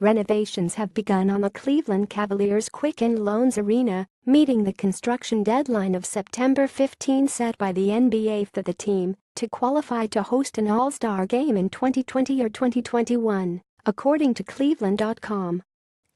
Renovations have begun on the Cleveland Cavaliers' Quicken Loans Arena, meeting the construction deadline of September 15 set by the NBA for the team to qualify to host an All-Star game in 2020 or 2021, according to Cleveland.com.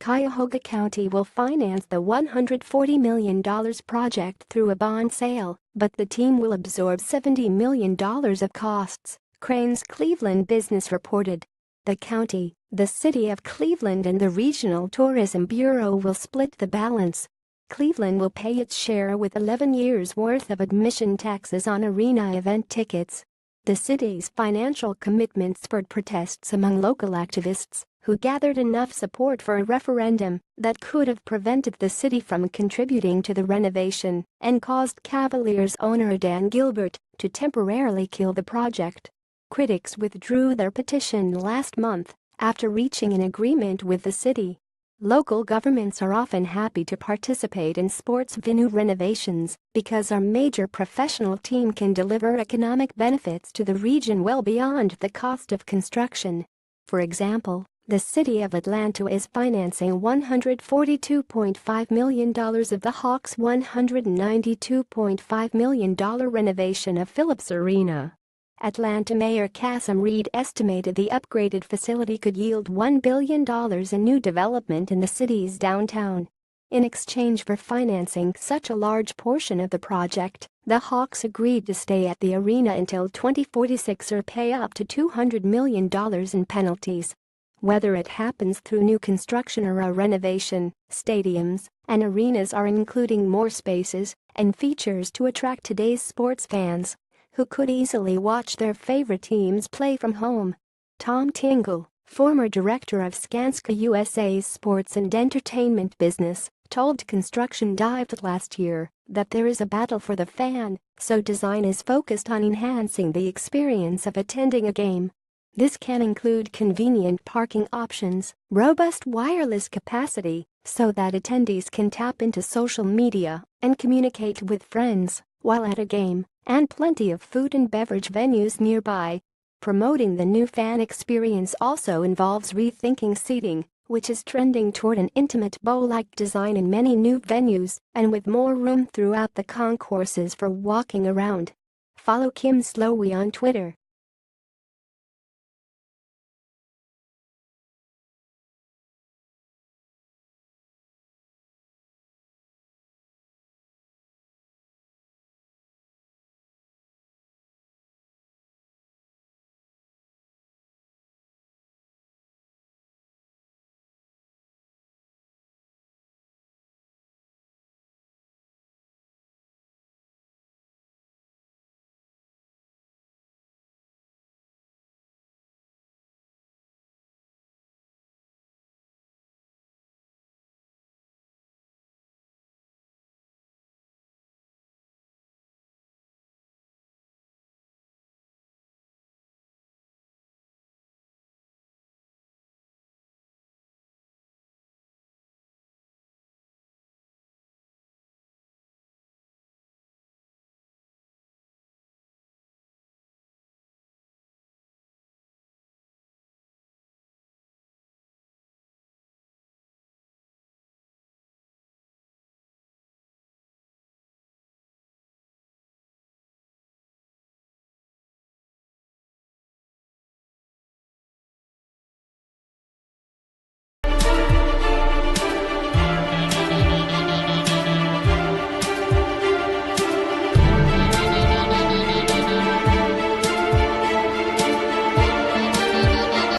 Cuyahoga County will finance the $140 million project through a bond sale, but the team will absorb $70 million of costs, Crain's Cleveland Business reported. The county, the city of Cleveland and the Regional Tourism Bureau will split the balance. Cleveland will pay its share with 11 years' worth of admission taxes on arena event tickets. The city's financial commitment spurred protests among local activists, who gathered enough support for a referendum that could have prevented the city from contributing to the renovation and caused Cavaliers owner Dan Gilbert to temporarily kill the project. Critics withdrew their petition last month after reaching an agreement with the city. Local governments are often happy to participate in sports venue renovations because our major professional team can deliver economic benefits to the region well beyond the cost of construction. For example, the city of Atlanta is financing $142.5 million of the Hawks' $192.5 million renovation of Phillips Arena. Atlanta Mayor Kasim Reed estimated the upgraded facility could yield $1 billion in new development in the city's downtown. In exchange for financing such a large portion of the project, the Hawks agreed to stay at the arena until 2046 or pay up to $200 million in penalties. Whether it happens through new construction or a renovation, stadiums and arenas are including more spaces and features to attract today's sports fans, who could easily watch their favorite teams play from home. Tom Tingle, former director of Skanska USA's sports and entertainment business, told Construction Dive last year that there is a battle for the fan, so design is focused on enhancing the experience of attending a game. This can include convenient parking options, robust wireless capacity, so that attendees can tap into social media and communicate with friends while at a game, and plenty of food and beverage venues nearby. Promoting the new fan experience also involves rethinking seating, which is trending toward an intimate bowl-like design in many new venues and with more room throughout the concourses for walking around. Follow Kim Slowey on Twitter